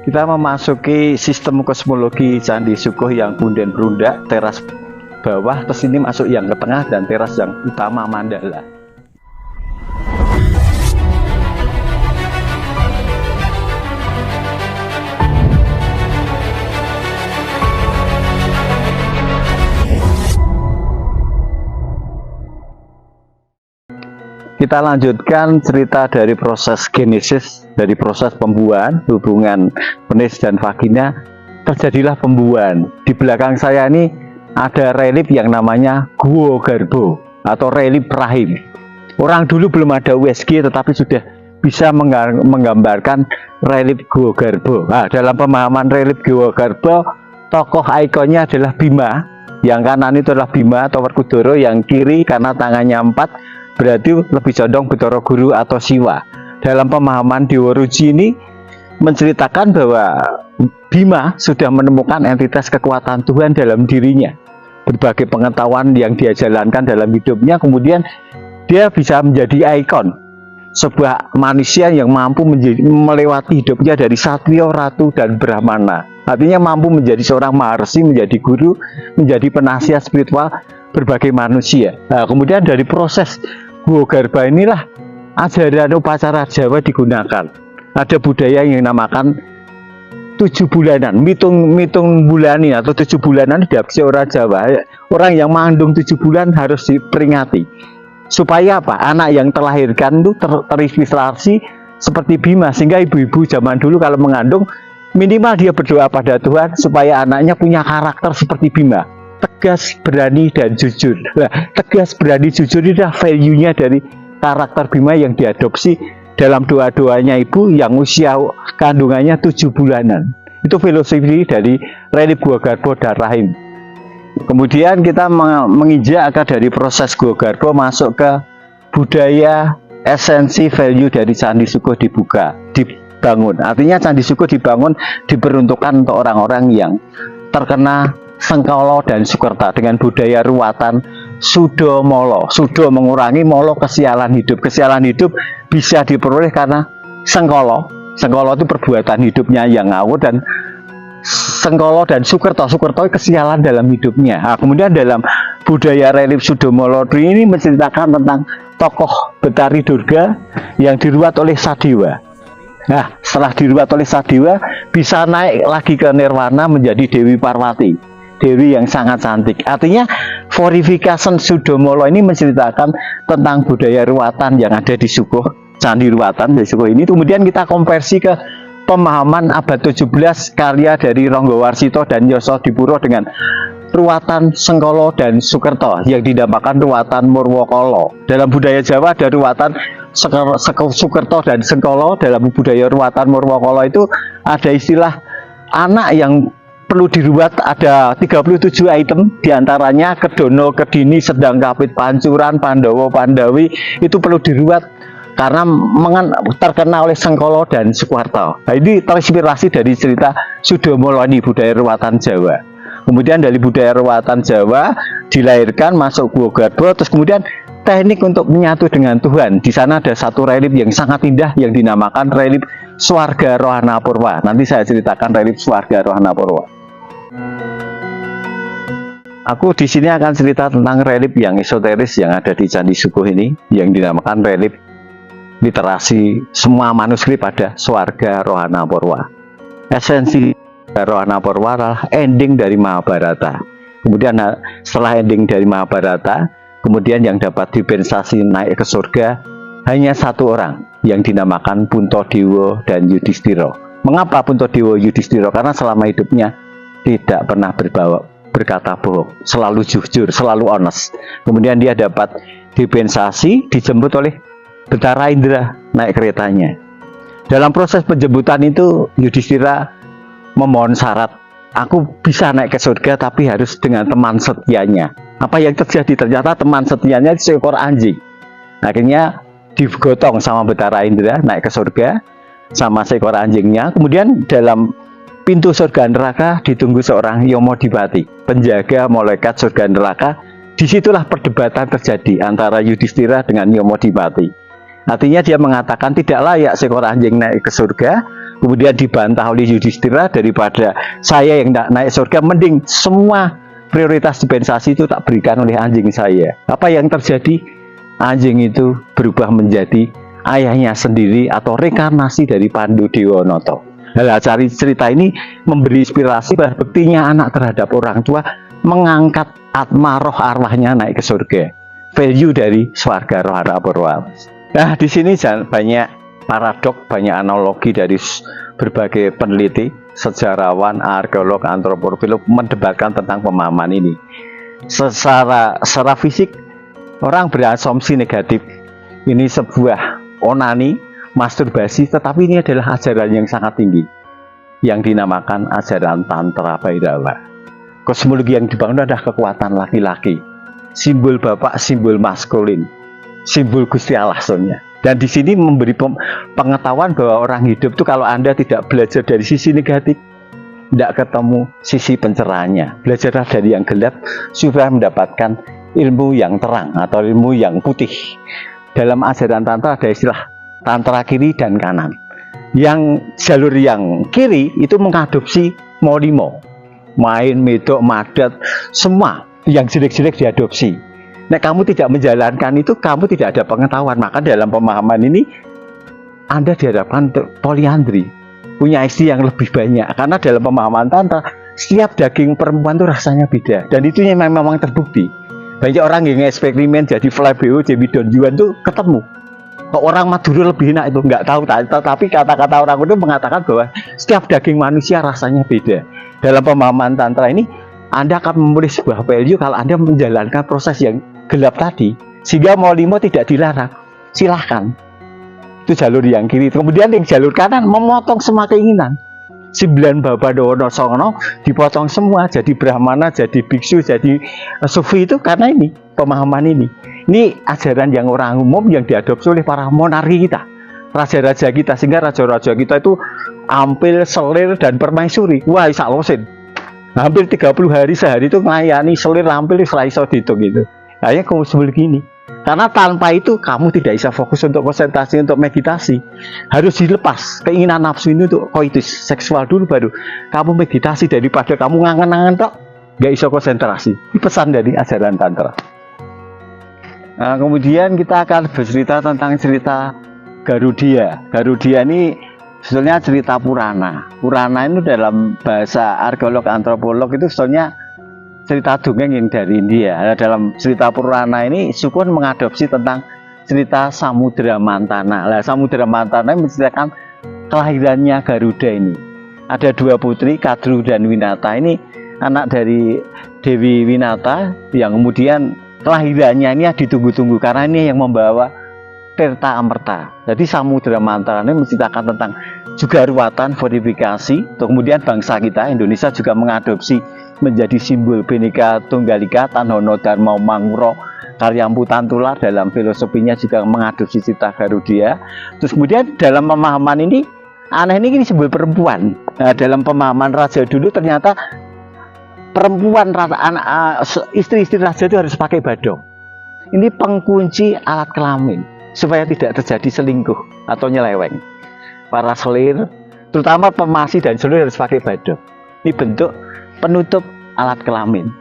Kita memasuki sistem kosmologi Candi Sukuh yang punden berundak, teras bawah, terus ini masuk yang ke tengah dan teras yang utama Mandala. Kita lanjutkan cerita dari proses genesis, dari proses pembuahan, hubungan penis dan vagina, terjadilah pembuahan. Di belakang saya ini ada relief yang namanya Guo Garbo atau relief rahim. Orang dulu belum ada USG tetapi sudah bisa menggambarkan relief Guo Garbo. Nah, dalam pemahaman relief Guo Garbo, tokoh ikonnya adalah Bima. Yang kanan itu adalah Bima atau Werkudara, yang kiri karena tangannya 4 berarti lebih condong Bathara Guru atau Siwa. Dalam pemahaman Dewa Ruci ini menceritakan bahwa Bima sudah menemukan entitas kekuatan Tuhan dalam dirinya. Berbagai pengetahuan yang dia jalankan dalam hidupnya, kemudian dia bisa menjadi ikon sebuah manusia yang mampu melewati hidupnya dari Satria, Ratu, dan Brahmana. Artinya mampu menjadi seorang maharsi, menjadi guru, menjadi penasihat spiritual berbagai manusia. Nah, kemudian dari proses Guo Garba inilah ajaran upacara Jawa digunakan. Ada budaya yang dinamakan 7 bulanan, mitung bulani atau 7 bulanan dihabisi orang Jawa. Orang yang mengandung 7 bulan harus diperingati. Supaya apa? Anak yang terlahirkan itu terinspirasi seperti Bima, sehingga ibu-ibu zaman dulu kalau mengandung minimal dia berdoa pada Tuhan supaya anaknya punya karakter seperti Bima. Tegas, berani, dan jujur. Nah, tegas, berani, jujur ini adalah value-nya dari karakter Bima yang diadopsi dalam doa-doanya ibu yang usia kandungannya 7 bulanan. Itu filosofi dari relief Guo Garbo dan Rahim. Kemudian kita menginjak dari proses Guo Garbo masuk ke budaya, esensi, value dari Candi Sukuh dibangun. Artinya Candi Sukuh dibangun diperuntukkan untuk orang-orang yang terkena Sengkolo dan Sukerta dengan budaya ruwatan Sudo Molo. Sudo mengurangi, Molo kesialan hidup. Kesialan hidup bisa diperoleh karena Sengkolo. Sengkolo itu perbuatan hidupnya yang ngawur, dan Sengkolo dan Sukerto. Sukerto kesialan dalam hidupnya. Nah, kemudian dalam budaya relief Sudo Molo ini menceritakan tentang tokoh Betari Durga yang diruat oleh Sadewa. Nah, setelah diruat oleh Sadewa bisa naik lagi ke nirwana menjadi Dewi Parwati. Dewi yang sangat cantik. Artinya Purification Sudo Molo ini menceritakan tentang budaya ruwatan yang ada di Sukuh, Candi Ruwatan di Sukuh ini. Kemudian kita konversi ke pemahaman abad 17 karya dari Ronggo Warsito dan Yoso Dipuro dengan ruwatan Sengkolo dan Sukerto yang dinamakan ruwatan Murwokolo. Dalam budaya Jawa ada ruwatan Sukerto dan Sengkolo. Dalam budaya ruwatan Murwokolo itu ada istilah anak yang perlu diruat, ada 37 item, diantaranya Kedono, Kedini, Sedang, Kapit, Pancuran, Pandowo, Pandawi itu perlu diruat karena terkena oleh Sengkolo dan Sukerto. Nah, ini terinspirasi dari cerita Sudo Molo ini, budaya ruwatan Jawa. Kemudian dari budaya ruwatan Jawa dilahirkan masuk Guo Garbo, terus kemudian teknik untuk menyatu dengan Tuhan. Di sana ada satu relief yang sangat indah yang dinamakan relief Swarga Rohana Purwa. Nanti saya ceritakan relief Swarga Rohana Purwa. Aku di sini akan cerita tentang relief yang esoteris yang ada di Candi Sukuh ini, yang dinamakan relief literasi semua manuskrip pada Swarga Rohana Purwa. Esensi Rohana Purwa adalah ending dari Mahabharata. Kemudian setelah ending dari Mahabharata, kemudian yang dapat dispensasi naik ke surga hanya satu orang yang dinamakan Puntadewa dan Yudhistira. Mengapa Puntadewa Yudhistira? Karena selama hidupnya tidak pernah berkata bohong, selalu jujur, selalu honest. Kemudian dia dapat dispensasi, dijemput oleh Betara Indra naik keretanya. Dalam proses penjemputan itu Yudhistira memohon syarat, aku bisa naik ke surga tapi harus dengan teman setianya. Apa yang terjadi? Ternyata teman setianya seekor anjing. Akhirnya digotong sama Betara Indra naik ke surga sama seekor anjingnya. Kemudian dalam pintu surga neraka ditunggu seorang Yomodipati, penjaga malaikat surga neraka. Disitulah perdebatan terjadi antara Yudhistira dengan Yomodipati. Artinya dia mengatakan tidak layak seekor anjing naik ke surga, kemudian dibantah oleh Yudhistira, daripada saya yang tidak naik surga, mending semua prioritas dispensasi itu tak berikan oleh anjing saya. Apa yang terjadi? Anjing itu berubah menjadi ayahnya sendiri atau reinkarnasi dari Pandu Dewonoto. Nah, cari cerita ini memberi inspirasi bahwa bektinya anak terhadap orang tua mengangkat atma roh arwahnya naik ke surga. Value dari swarga roh arwah. Nah, di sini banyak paradok, banyak analogi dari berbagai peneliti, sejarawan, arkeolog, antropolog mendebatkan tentang pemahaman ini. Secara fisik, orang berasumsi negatif. Ini sebuah onani, masturbasi, tetapi ini adalah ajaran yang sangat tinggi yang dinamakan ajaran Tantra Bhairava. Kosmologi yang dibangun adalah kekuatan laki-laki, simbol bapak, simbol maskulin, simbol Gusti Allah soalnya. Dan di sini memberi pengetahuan bahwa orang hidup itu kalau Anda tidak belajar dari sisi negatif, tidak ketemu sisi pencerahannya. Belajarlah dari yang gelap supaya mendapatkan ilmu yang terang atau ilmu yang putih. Dalam ajaran Tantra ada istilah Tantra kiri dan kanan. Yang jalur yang kiri itu mengadopsi molimo, main, medok, madat, semua yang jelek-jelek diadopsi. Nah, kamu tidak menjalankan itu, kamu tidak ada pengetahuan. Maka dalam pemahaman ini Anda diharapkan poliandri, punya istri yang lebih banyak. Karena dalam pemahaman Tantra, setiap daging perempuan itu rasanya beda. Dan itu memang terbukti. Banyak orang yang eksperimen jadi Flabeo, jadi Don Juan itu ketemu. Kok orang Madura lebih enak itu nggak tahu, tapi kata-kata orang itu mengatakan bahwa setiap daging manusia rasanya beda. Dalam pemahaman Tantra ini, Anda akan memilih sebuah value kalau Anda menjalankan proses yang gelap tadi, sehingga molimo tidak dilarang. Silahkan. Itu jalur yang kiri. Kemudian yang jalur kanan memotong semua keinginan. 9 Baba Dono Songono dipotong semua, jadi Brahmana, jadi biksu, jadi sufi, itu karena ini pemahaman ini. Ini ajaran yang orang umum yang diadopsi oleh para monarki kita, raja-raja kita, sehingga raja-raja kita itu ampil, selir, dan permaisuri. Wah, isak losin. Hampir 30 hari sehari itu melayani selir, ampil, iso dihitung gitu. Akhirnya kamu sebel gini. Karena tanpa itu kamu tidak bisa fokus untuk konsentrasi, untuk meditasi. Harus dilepas keinginan nafsu ini untuk koitus seksual dulu, baru kamu meditasi. Daripada kamu ngangen-ngangen tok, gak bisa konsentrasi. Ini pesan dari ajaran Tantra. Nah, kemudian kita akan bercerita tentang cerita Garudia. Garudia ini sebetulnya cerita Purana. Purana itu dalam bahasa arkeolog, antropolog itu sebetulnya cerita dongeng yang dari India. Dalam cerita Purana ini Sukun mengadopsi tentang cerita Samudra Mantana. Nah, Samudra Mantana menceritakan kelahirannya Garuda ini. Ada 2 putri, Kadru dan Winata. Ini anak dari Dewi Winata yang kemudian kelahirannya ini ditunggu-tunggu karena ini yang membawa Tirta Amerta. Jadi Samudra Mantana ini menceritakan tentang juga ruwatan fortifikasi. Kemudian bangsa kita Indonesia juga mengadopsi menjadi simbol Bhinneka Tunggal Ika, Tanhono Dharma Manguro, Karyampu Tantular. Dalam filosofinya juga mengadopsi cerita Garudia. Terus kemudian dalam pemahaman ini, aneh ini simbol perempuan. Nah, dalam pemahaman raja dulu ternyata perempuan, istri-istri raja itu harus pakai badong. Ini pengkunci alat kelamin supaya tidak terjadi selingkuh atau nyeleweng. Para selir, terutama pemasi dan selir, harus pakai badong. Ini bentuk penutup alat kelamin.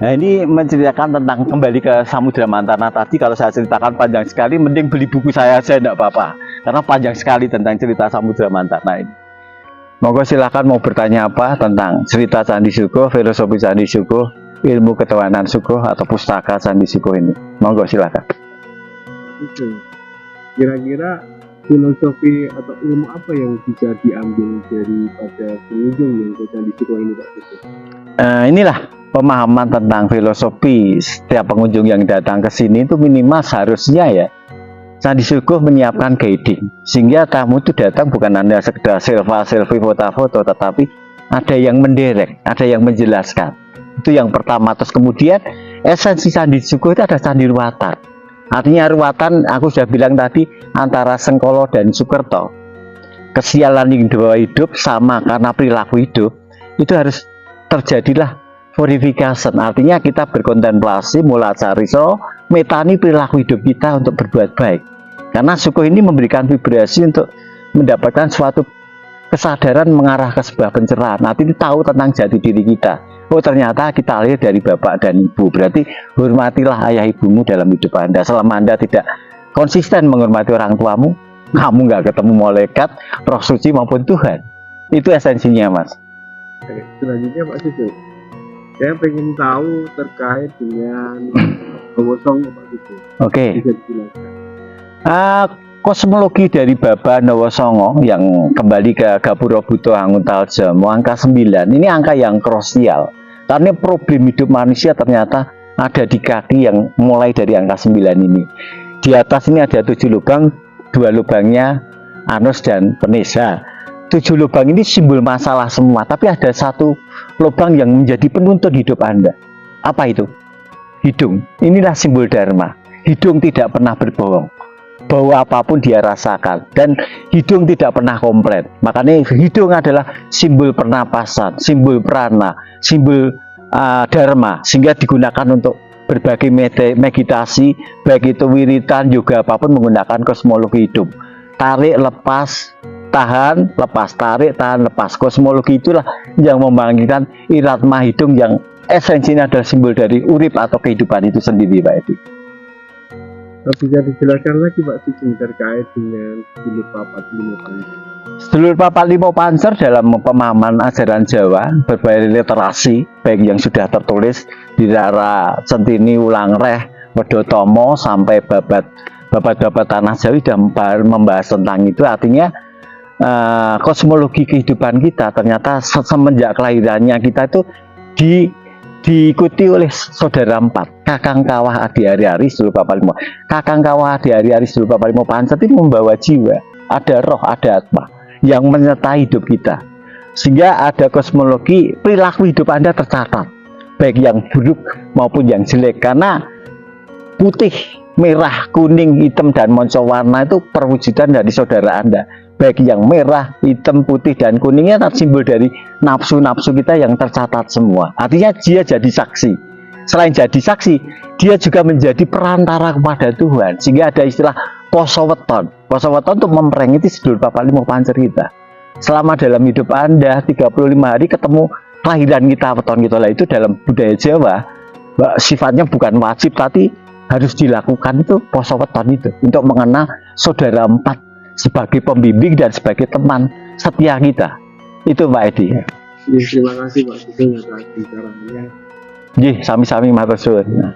Nah, ini menceritakan tentang kembali ke Samudra Mantana tadi. Kalau saya ceritakan panjang sekali, mending beli buku saya aja, enggak apa-apa, karena panjang sekali tentang cerita Samudra Mantana ini. Monggo silakan mau bertanya apa tentang cerita Candi Suko, filosofi Candi Suko, ilmu ketuhanan Suko, atau pustaka Candi Suko ini. Monggo silakan. Kira-kira filosofi atau ilmu apa yang bisa diambil daripada pengunjung yang ke Candi Suko ini, Pak Suko? Inilah pemahaman tentang filosofi. Setiap pengunjung yang datang ke sini itu minimal seharusnya ya, Candi Suko menyiapkan guiding, sehingga tamu itu datang bukan hanya sekedar selfie, foto-foto, tetapi ada yang menderek, ada yang menjelaskan. Itu yang pertama. Terus kemudian esensi Candi Suko itu ada candi ruwatan. Artinya ruwatan, aku sudah bilang tadi, antara Sengkolo dan Sukerto. Kesialan yang dibawa hidup sama karena perilaku hidup, itu harus terjadilah purification. Artinya kita berkontemplasi, mulai cari metani perilaku hidup kita untuk berbuat baik. Karena suku ini memberikan vibrasi untuk mendapatkan suatu kesadaran mengarah ke sebuah pencerahan. Nanti tahu tentang jati diri kita. Oh, ternyata kita lahir dari bapak dan ibu. Berarti hormatilah ayah ibumu dalam hidup Anda. Selama Anda tidak konsisten menghormati orang tuamu, kamu nggak ketemu malaikat, roh suci maupun Tuhan. Itu esensinya, Mas. Oke, selanjutnya Pak Sugeng, saya pengen tahu terkait dengan Hawa Songo Pak Sugeng. Oke. Bisa dijelaskan. Kosmologi dari Baba Nawa Songo yang kembali ke Gapura Buto Hanguntal Jamo angka 9 ini angka yang krusial karena problem hidup manusia ternyata ada di kaki yang mulai dari angka 9 ini. Di atas ini ada 7 lubang, 2 lubangnya anus dan penis. 7 lubang ini simbol masalah semua, tapi ada 1 lubang yang menjadi penuntun hidup Anda. Apa itu? Hidung. Inilah simbol dharma. Hidung tidak pernah berbohong, bahwa apapun dia rasakan, dan hidung tidak pernah komplain. Makanya hidung adalah simbol pernapasan, simbol prana, simbol dharma, sehingga digunakan untuk berbagai meditasi, baik itu wiritan, yoga, apapun menggunakan kosmologi hidup. Tarik, lepas, tahan, lepas, tarik, tahan, lepas. Kosmologi itulah yang membangkitkan iratma hidung yang esensinya adalah simbol dari urip atau kehidupan itu sendiri, Pak Edi. Bisa dijelaskan lagi Pak Sugeng terkait dengan sedulur papat limo pancer. Sedulur papat limo pancer dalam pemahaman ajaran Jawa berbagai literasi, baik yang sudah tertulis di Rara Centini Ulang Reh Wedotomo sampai babat tanah Jawi dan membahas tentang itu. Artinya kosmologi kehidupan kita ternyata semenjak kelahirannya kita itu diikuti oleh saudara 4, kakang kawah adi hari-hari sedulur papat limo. Kakang kawah adi hari-hari sedulur papat limo pancer itu membawa jiwa, ada roh, ada atma yang menyertai hidup kita, sehingga ada kosmologi perilaku hidup Anda tercatat, baik yang buruk maupun yang jelek, karena putih, merah, kuning, hitam, dan monco warna itu perwujudan dari saudara Anda. Baik yang merah, hitam, putih, dan kuningnya simbol dari nafsu-nafsu kita yang tercatat semua. Artinya dia jadi saksi. Selain jadi saksi, dia juga menjadi perantara kepada Tuhan. Sehingga ada istilah poso weton. Poso weton untuk memperingati sedulur papat limo pancer kita. Selama dalam hidup Anda 35 hari ketemu kelahiran kita, weton kita lah, itu dalam budaya Jawa sifatnya bukan wajib, tapi harus dilakukan itu poso weton itu untuk mengenal saudara 4 sebagai pembimbing dan sebagai teman setia kita. Itu Pak Edi. Terima kasih Pak Sugeng atas bicaranya. Sami-sami matur suwun.